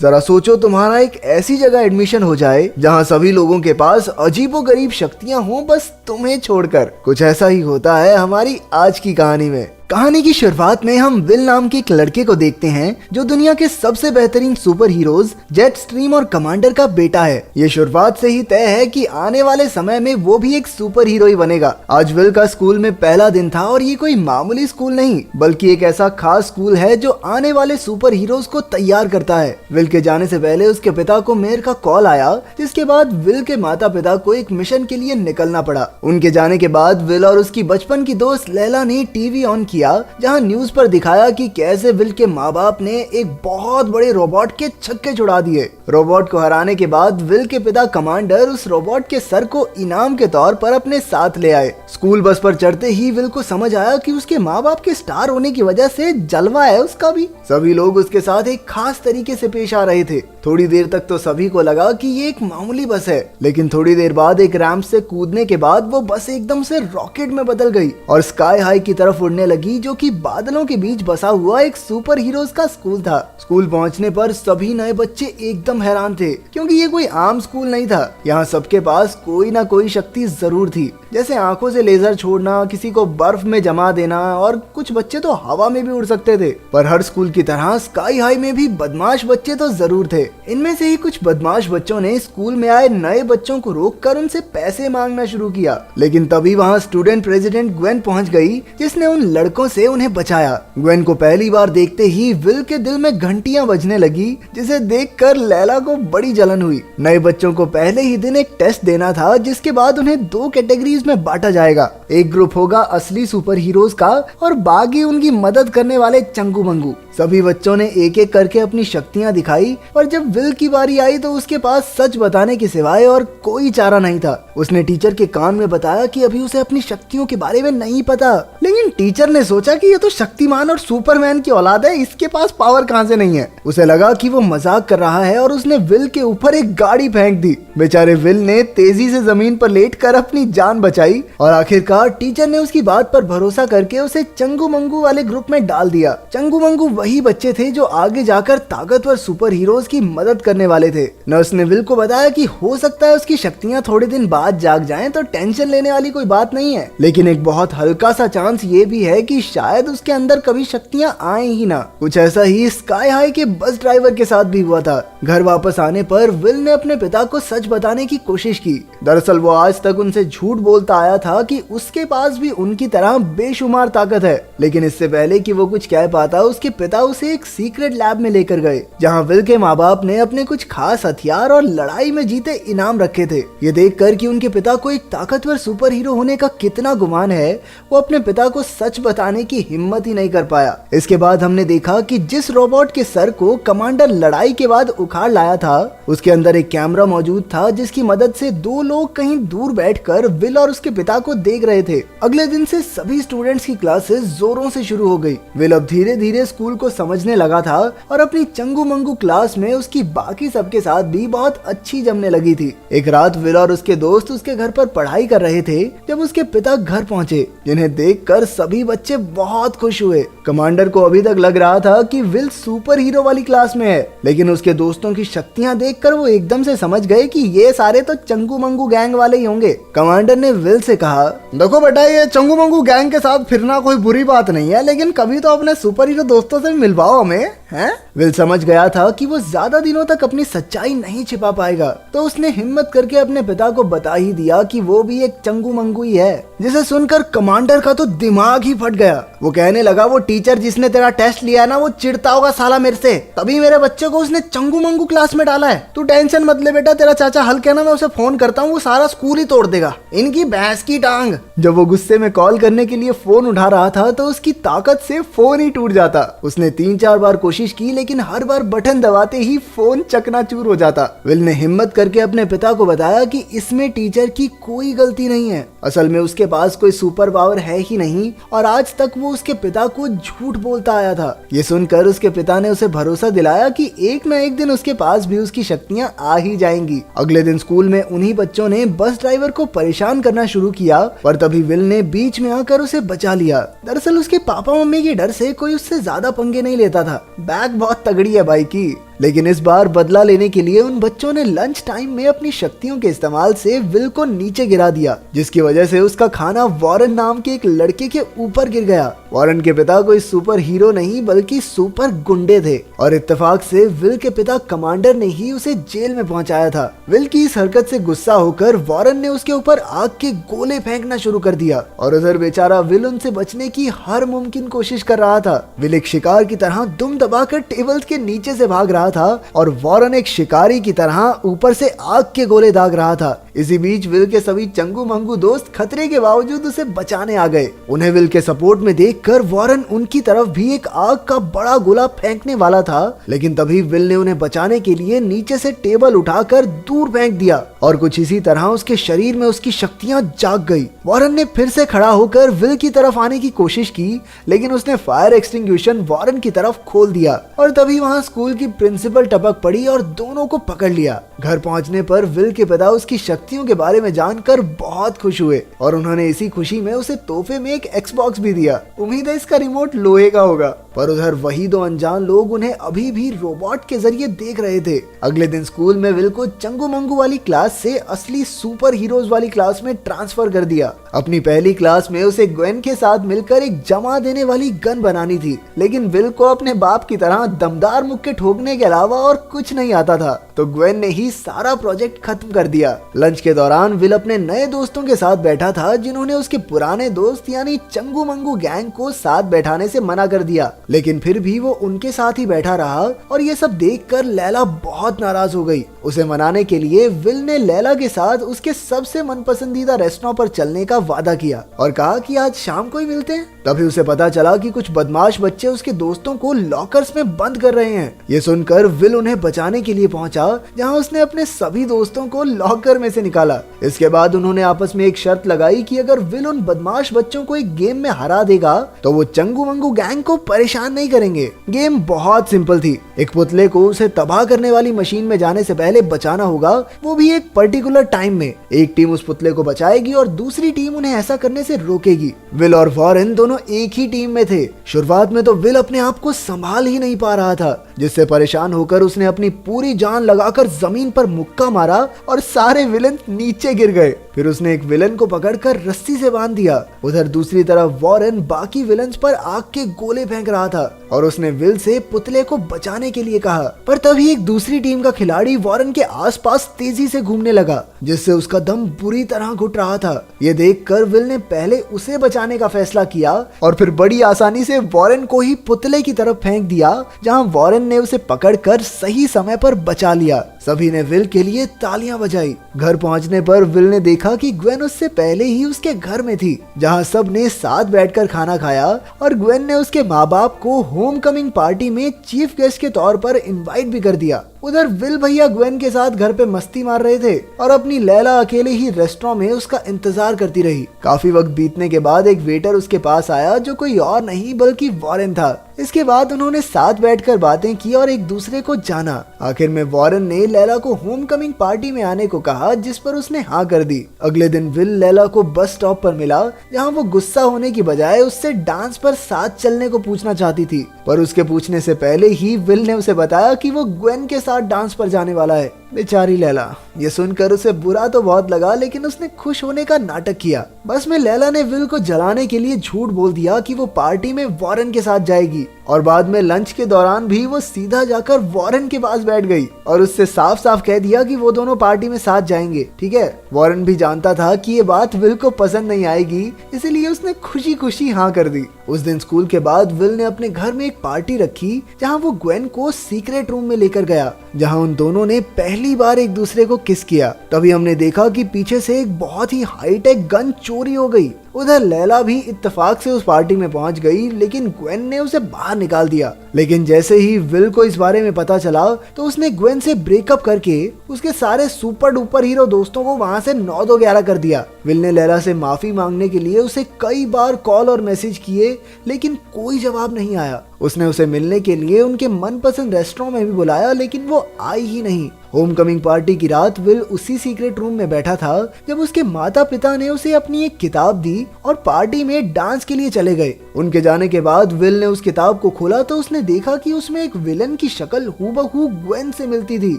जरा सोचो तुम्हारा एक ऐसी जगह एडमिशन हो जाए जहाँ सभी लोगों के पास अजीबोगरीब शक्तियाँ हों, बस तुम्हें छोड़कर। कुछ ऐसा ही होता है हमारी आज की कहानी में। कहानी की शुरुआत में हम विल नाम के एक लड़के को देखते हैं जो दुनिया के सबसे बेहतरीन सुपर हीरोज जेट स्ट्रीम और कमांडर का बेटा है। ये शुरुआत से ही तय है कि आने वाले समय में वो भी एक सुपर हीरो ही बनेगा। आज विल का स्कूल में पहला दिन था और ये कोई मामूली स्कूल नहीं बल्कि एक ऐसा खास स्कूल है जो आने वाले सुपर हीरोज को तैयार करता है। विल के जाने से पहले उसके पिता को मेयर का कॉल आया, जिसके बाद विल के माता पिता को एक मिशन के लिए निकलना पड़ा। उनके जाने के बाद विल और उसकी बचपन की दोस्त लैला ने टीवी ऑन किया जहां न्यूज पर दिखाया कि कैसे विल के माँ बाप ने एक बहुत बड़े रोबोट के छक्के छुड़ा दिए। रोबोट को हराने के बाद विल के पिता कमांडर उस रोबोट के सर को इनाम के तौर पर अपने साथ ले आए। स्कूल बस पर चढ़ते ही विल को समझ आया कि उसके माँ बाप के स्टार होने की वजह से जलवा है उसका भी। सभी लोग उसके साथ एक खास तरीके से पेश आ रहे थे। थोड़ी देर तक तो सभी को लगा कि ये एक मामूली बस है, लेकिन थोड़ी देर बाद एक रैंप से कूदने के बाद वो बस एकदम से रॉकेट में बदल गई और स्काई हाई की तरफ उड़ने लगी, जो कि बादलों के बीच बसा हुआ एक सुपर हीरोज का स्कूल था। स्कूल पहुंचने पर सभी नए बच्चे एकदम हैरान थे क्योंकि ये कोई आम स्कूल नहीं था। यहाँ सबके पास कोई ना कोई शक्ति जरूर थी, जैसे आंखों से लेजर छोड़ना, किसी को बर्फ में जमा देना और कुछ बच्चे तो हवा में भी उड़ सकते थे। पर हर स्कूल की तरह स्काई हाई में भी बदमाश बच्चे तो जरूर थे। इनमें से ही कुछ बदमाश बच्चों ने स्कूल में आए नए बच्चों को रोककर उनसे पैसे मांगना शुरू किया, लेकिन तभी वहाँ स्टूडेंट प्रेसिडेंट ग्वेन पहुँच गई, जिसने उन लड़कों से उन्हें बचाया। ग्वेन को पहली बार देखते ही विल के दिल में घंटियां बजने लगी, जिसे देखकर लैला को बड़ी जलन हुई। नए बच्चों को पहले ही दिन एक टेस्ट देना था, जिसके बाद उन्हें दो कैटेगरीज में बांटा जाएगा। एक ग्रुप होगा असली सुपर हीरोज का और बाकी उनकी मदद करने वाले चंगू मंगू। सभी बच्चों ने एक एक करके अपनी शक्तियां दिखाई और जब विल की बारी आई तो उसके पास सच बताने के सिवाय और कोई चारा नहीं था। उसने टीचर के कान में बताया कि अभी उसे अपनी शक्तियों के बारे में नहीं पता, लेकिन टीचर ने सोचा कि ये तो शक्तिमान और सुपरमैन की औलाद है, इसके पास पावर कहां से नहीं है। उसे लगा कि वो मजाक कर रहा है और उसने विल के ऊपर एक गाड़ी फेंक दी। बेचारे विल ने तेजी से जमीन पर लेटकर अपनी जान बचाई और आखिरकार टीचर ने उसकी बात पर भरोसा करके उसे चंगू मंगू वाले ग्रुप में डाल दिया। चंगू मंगू वही बच्चे थे जो आगे जाकर ताकतवर सुपर हीरोज की मदद करने वाले थे। नर्स ने विल को बताया कि हो सकता है उसकी शक्तियां थोड़े दिन बाद जाग जाएं, तो टेंशन लेने वाली कोई बात नहीं है, लेकिन एक बहुत हल्का सा चांस ये भी है कि शायद उसके अंदर कभी शक्तियां आए ही ना। कुछ ऐसा ही स्काई हाई के बस ड्राइवर के साथ भी हुआ था। घर वापस आने पर विल ने अपने पिता को सच बताने की कोशिश की। दरअसल वो आज तक उनसे झूठ बोलता आया था कि उसके पास भी उनकी तरह बेशुमार ताकत है, लेकिन इससे पहले कि वो कुछ कह पाता उसके पिता उसे एक सीक्रेट लैब में लेकर गए, जहां विल के माँ बाप ने अपने कुछ खास हथियार और लड़ाई में जीते इनाम रखे थे। ये देखकर कि उनके पिता को एक ताकतवर सुपर हीरो होने का कितना गुमान है, वो अपने पिता को सच बताने की हिम्मत ही नहीं कर पाया। इसके बाद हमने देखा कि जिस रोबोट के सर को कमांडर लड़ाई के बाद उखाड़ लाया था, उसके अंदर एक कैमरा मौजूद था, जिसकी मदद से दो लोग कहीं दूर बैठकर विल और उसके पिता को देख रहे थे। अगले दिन से सभी स्टूडेंट्स की क्लासेस जोरों से शुरू हो गई। विल अब धीरे धीरे स्कूल को समझने लगा था और अपनी चंगू मंगू क्लास में उसकी बाकी सबके साथ भी बहुत अच्छी जमने लगी थी। एक रात विल और उसके दोस्त उसके घर पर पढ़ाई कर रहे थे जब उसके पिता घर पहुंचे, जिन्हें देखकर सभी बच्चे बहुत खुश हुए। कमांडर को अभी तक लग रहा था कि विल सुपर हीरो वाली क्लास में है, लेकिन उसके दोस्तों की शक्तियां देखकर वो एकदम से समझ गए कि ये सारे तो चंगू मंगू गैंग वाले ही होंगे। कमांडर ने विल से कहा, देखो बेटा, ये चंगू मंगू गैंग के साथ फिरना कोई बुरी बात नहीं है, लेकिन कभी तो अपने सुपर हीरो दोस्तों से मिलवाओ हमें, हैं? विल समझ गया था कि वो ज्यादा दिनों तक अपनी सच्चाई नहीं छिपा पाएगा, तो उसने हिम्मत करके अपने पिता को बता ही दिया कि वो भी एक चंगू मंगू ही है। जिसे सुनकर कमांडर का तो दिमाग ही फट गया। वो कहने लगा, वो टीचर जिसने तेरा टेस्ट लिया ना, वो चिढ़ता होगा साला मेरे से, तभी मेरे बच्चे को उसने चंगू मंगू क्लास में डाला है। तू टेंशन मत ले बेटा, तेरा चाचा हल कहना, मैं उसे फोन करता हूँ, वो सारा स्कूल ही तोड़ देगा, इनकी भैंस की टांग। जब वो गुस्से में कॉल करने के लिए फोन उठा रहा था तो उसकी ताकत से फोन ही टूट जाता। उसने 3-4 बार कोशिश की, लेकिन हर बार बटन दबाते ही फोन चकनाचूर हो जाता। विल ने हिम्मत करके अपने पिता को बताया कि इसमें टीचर की कोई गलती नहीं है, असल में उसके पास कोई सुपर पावर है ही नहीं और आज तक वो उसके पिता को झूठ बोलता आया था। ये सुनकर उसके पिता ने उसे भरोसा दिलाया कि एक न एक दिन उसके पास भी उसकी शक्तियां आ ही जाएंगी। अगले दिन स्कूल में उन्हीं बच्चों ने बस ड्राइवर को परेशान करना शुरू किया, पर तभी विल ने बीच में आकर उसे बचा लिया। दरअसल उसके पापा मम्मी के डर से कोई उससे ज्यादा पंगे नहीं लेता था। बैग बहुत तगड़ी है भाई की। लेकिन इस बार बदला लेने के लिए उन बच्चों ने लंच टाइम में अपनी शक्तियों के इस्तेमाल से विल को नीचे गिरा दिया, जिसकी वजह से उसका खाना वॉरेन नाम के एक लड़के के ऊपर गिर गया। वॉरेन के पिता कोई सुपर हीरो नहीं बल्कि सुपर गुंडे थे और इत्तेफाक से विल के पिता कमांडर ने ही उसे जेल में पहुंचाया था। विल की इस हरकत से गुस्सा होकर वॉरेन ने उसके ऊपर आग के गोले फेंकना शुरू कर दिया और उधर बेचारा विल उनसे बचने की हर मुमकिन कोशिश कर रहा था। विल एक शिकार की तरह दुम दबाकर टेबल के नीचे से भाग रहा था और वॉरेन एक शिकारी की तरह ऊपर से आग के गोले दाग रहा था। इसी बीच विल के सभी चंगू मंगू दोस्त खतरे के बावजूद उसे बचाने आ गए। उन्हें विल के सपोर्ट में देखकर वॉरेन उनकी तरफ भी एक आग का बड़ा गोला फेंकने वाला था, लेकिन तभी विल ने उन्हें बचाने के लिए नीचे से टेबल उठाकर दूर फेंक दिया और कुछ इसी तरह उसके शरीर में उसकी शक्तियां जाग गई। वॉरेन ने फिर से खड़ा होकर विल की तरफ आने की कोशिश की, लेकिन उसने फायर एक्सटिंग्विशन वॉरेन की तरफ खोल दिया और तभी वहां स्कूल की प्रिंसिपल टपक पड़ी और दोनों को पकड़ लिया। घर पहुंचने पर विल के पिता उसकी शक्तियों के बारे में जानकर बहुत खुश हुए और उन्होंने इसी खुशी में उसे तोहफे में एक एक्सबॉक्स भी दिया। उम्मीद है इसका रिमोट लोहे का होगा, पर उधर वही दो अनजान लोग उन्हें अभी भी रोबोट के जरिए देख रहे थे। अगले दिन स्कूल में विल को चंगू मंगू वाली क्लास से असली सुपर हीरोज वाली क्लास में ट्रांसफर कर दिया। अपनी पहली क्लास में उसे ग्वेन के साथ मिलकर एक जमा देने वाली गन बनानी थी, लेकिन विल को अपने बाप की तरह दमदार मुक्के ठोकने के अलावा और कुछ नहीं आता था, तो ग्वेन ने ही सारा प्रोजेक्ट खत्म कर दिया। लंच के दौरान विल अपने नए दोस्तों के साथ बैठा था, जिन्होंने उसके पुराने दोस्त यानी चंगू मंगू गैंग को साथ बैठाने से मना कर दिया, लेकिन फिर भी वो उनके साथ ही बैठा रहा और ये सब देखकर लैला बहुत नाराज हो गई। उसे मनाने के लिए विल ने लैला के साथ उसके सबसे मनपसंदीदा रेस्टोरेंट पर चलने का वादा किया और कहा कि आज शाम को ही मिलते हैं। तभी उसे पता चला कि कुछ बदमाश बच्चे उसके दोस्तों को लॉकर्स में बंद कर रहे हैं। ये सुनकर विल उन्हें बचाने के लिए पहुंचा, जहां उसने अपने सभी दोस्तों को लॉकर में से निकाला। इसके बाद उन्होंने आपस में एक शर्त लगाई कि अगर विल उन बदमाश बच्चों को एक गेम में हरा देगा तो वो चंगू मंगू गैंग को परेशान नहीं करेंगे। गेम बहुत सिंपल थी। एक पुतले को उसे तबाह करने वाली मशीन में जाने से पहले बचाना होगा, वो भी एक पर्टिकुलर टाइम में। एक टीम उस पुतले को बचाएगी और दूसरी टीम उन्हें ऐसा करने से रोकेगी। विल और वॉरेन दोनों एक ही टीम में थे। शुरुआत में तो विल अपने आप को संभाल ही नहीं पा रहा था, जिससे परेशान होकर उसने अपनी पूरी जान लगाकर जमीन पर मुक्का मारा और सारे विलन नीचे गिर गए। फिर उसने एक विलन को पकड़कर रस्सी से बांध दिया। उधर दूसरी तरफ वॉरेन बाकी विलन्स पर आग के गोले फेंक रहा था और उसने विल से पुतले को बचाने के लिए कहा, पर तभी एक दूसरी टीम का खिलाड़ी वॉरेन के आसपास तेजी से घूमने लगा, जिससे उसका दम बुरी तरह घुट रहा था। ये देखकर विल ने पहले उसे बचाने का फैसला किया और फिर बड़ी आसानी से वॉरेन को ही पुतले की तरफ फेंक दिया, जहां वॉरेन ने उसे पकड़कर सही समय पर बचा लिया। सभी ने विल के लिए तालियां बजाई। घर पहुंचने पर विल ने देखा कि ग्वेन उससे पहले ही उसके घर में थी, जहां सब ने साथ बैठकर खाना खाया और ग्वेन ने उसके माँ बाप को होम कमिंग पार्टी में चीफ गेस्ट के तौर पर इनवाइट भी कर दिया। उधर विल भैया ग्वेन के साथ घर पे मस्ती मार रहे थे और अपनी लैला अकेले ही रेस्टोरेंट में उसका इंतजार करती रही। काफी वक्त बीतने के बाद एक वेटर उसके पास आया, जो कोई और नहीं बल्कि वॉरेन था। इसके बाद उन्होंने साथ बैठकर बातें की और एक दूसरे को जाना। आखिर में वॉरेन ने लैला को होम कमिंग पार्टी में आने को कहा, जिस पर उसने हाँ कर दी। अगले दिन विल लैला को बस स्टॉप पर मिला, जहां वो गुस्सा होने की बजाय उससे डांस पर साथ चलने को पूछना चाहती थी, पर उसके पूछने से पहले ही विल ने उसे बताया कि वो ग्वेन के साथ डांस पर जाने वाला है। बेचारी लैला, ये सुनकर उसे बुरा तो बहुत लगा, लेकिन उसने खुश होने का नाटक किया। बस में लैला ने विल को जलाने के लिए झूठ बोल दिया कि वो पार्टी में वॉरेन के साथ जाएगी और बाद में लंच के दौरान भी वो सीधा जाकर वॉरेन के पास बैठ गई और उससे साफ साफ कह दिया कि वो दोनों पार्टी में साथ जाएंगे। ठीक है, वॉरेन भी जानता था कि ये बात विल को पसंद नहीं आएगी, इसीलिए उसने खुशी खुशी हाँ कर दी। उस दिन स्कूल के बाद विल ने अपने घर में एक पार्टी रखी, जहाँ वो ग्वेन को सीक्रेट रूम में लेकर गया, जहाँ उन दोनों ने पहली बार एक दूसरे को किस किया। तभी हमने देखा कि पीछे से एक बहुत ही हाईटेक गन चोरी हो गई। उधर लैला भी इत्तेफाक से उस पार्टी में पहुंच गई, लेकिन ग्वेन ने उसे बाहर निकाल दिया। लेकिन जैसे ही विल को इस बारे में पता चला तो उसने ग्वेन से ब्रेकअप करके उसके सारे सुपर डुपर हीरो दोस्तों को वहां से 9-2-11 कर दिया। विल ने लैला से माफी मांगने के लिए उसे कई बार कॉल और मैसेज किए, लेकिन कोई जवाब नहीं आया। उसने उसे मिलने के लिए उनके मनपसंद रेस्टोरेंट में भी बुलाया, लेकिन वो आई ही नहीं। होमकमिंग पार्टी की रात विल उसी सीक्रेट रूम में बैठा था जब उसके माता पिता ने उसे अपनी एक किताब दी और पार्टी में डांस के लिए चले गए। उनके जाने के बाद विल ने उस किताब को खोला तो उसने देखा कि उसमें एक विलन की शक्ल हूबहू ग्वेन से मिलती थी।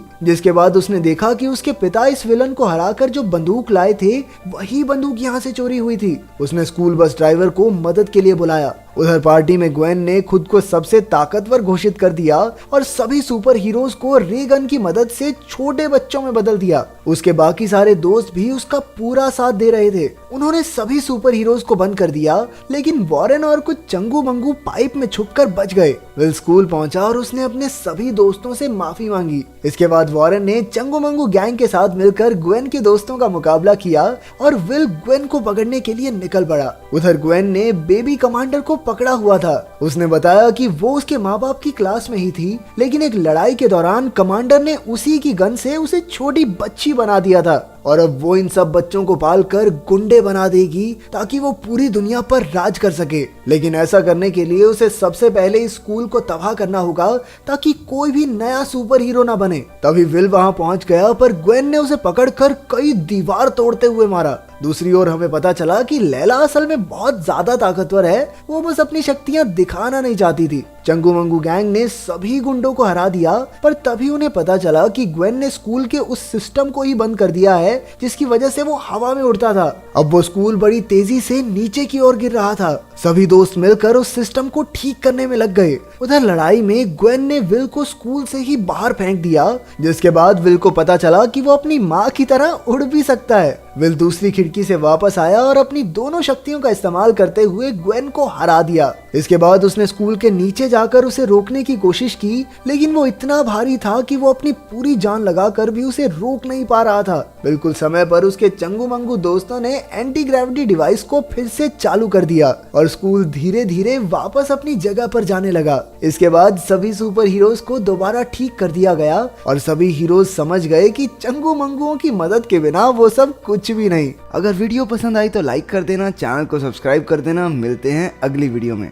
जिसके बाद उसने देखा कि उसके पिता इस विलन को हराकर जो बंदूक लाए थे वही बंदूक यहाँ से चोरी हुई थी। उसने स्कूल बस ड्राइवर को मदद के लिए बुलाया। उधर पार्टी में ग्वेन ने खुद को सबसे ताकतवर घोषित कर दिया और सभी सुपर हीरोज को रे गन की मदद से छोटे बच्चों में बदल दिया। उसके बाकी सारे दोस्त भी उसका पूरा साथ दे रहे थे। उन्होंने सभी सुपर हीरोज को बंद कर दिया, लेकिन वॉरेन और कुछ चंगू मंगू पाइप में छुपकर बच गए। विल स्कूल पहुंचा और उसने अपने सभी दोस्तों से माफी मांगी। इसके बाद वॉरेन ने चंगू मंगू गैंग के साथ मिलकर ग्वेन के दोस्तों का मुकाबला किया और विल ग्वेन को पकड़ने के लिए निकल पड़ा। उधर ग्वेन ने बेबी कमांडर को पकड़ा हुआ था। उसने बताया कि वो उसके माँ बाप की क्लास में ही थी, लेकिन एक लड़ाई के दौरान कमांडर ने उसी की गन से उसे छोटी बच्ची बना दिया था और अब वो इन सब बच्चों को पालकर गुंडे बना देगी ताकि वो पूरी दुनिया पर राज कर सके। लेकिन ऐसा करने के लिए उसे सबसे पहले इस स्कूल को तबाह करना होगा ताकि कोई भी नया सुपर हीरो ना बने। तभी विल वहां पहुंच गया, पर ग्वेन ने उसे पकड़कर कई दीवार तोड़ते हुए मारा। दूसरी ओर हमें पता चला कि लैला असल में बहुत ज्यादा ताकतवर है, वो बस अपनी शक्तियां दिखाना नहीं चाहती थी। चंगू मंगू गैंग ने सभी गुंडों को हरा दिया, पर तभी उन्हें पता चला कि ग्वेन ने स्कूल के उस सिस्टम को ही बंद कर दिया है जिसकी वजह से वो हवा में उड़ता था। अब वो स्कूल बड़ी तेजी से नीचे की ओर गिर रहा था। सभी दोस्त मिलकर उस सिस्टम को ठीक करने में लग गए। उधर लड़ाई में ग्वेन ने विल को स्कूल से ही बाहर फेंक दिया, जिसके बाद विल को पता चला कि वो अपनी माँ की तरह उड़ भी सकता है। विल दूसरी खिड़की से वापस आया और अपनी दोनों शक्तियों का इस्तेमाल करते हुए ग्वेन को हरा दिया। इसके बाद उसने स्कूल के नीचे जाकर उसे रोकने की कोशिश की, लेकिन वो इतना भारी था कि वो अपनी पूरी जान लगाकर भी उसे रोक नहीं पा रहा था। बिल्कुल समय पर उसके चंगू मंगू दोस्तों ने एंटी ग्रेविटी डिवाइस को फिर से चालू कर दिया और स्कूल धीरे धीरे वापस अपनी जगह पर जाने लगा। इसके बाद सभी सुपर हीरोज को दोबारा ठीक कर दिया गया और सभी हीरोज समझ गए कि चंगू मंगुओं की मदद के बिना वो सब कुछ भी नहीं। अगर वीडियो पसंद आई तो लाइक कर देना, चैनल को सब्सक्राइब कर देना। मिलते हैं अगली वीडियो में।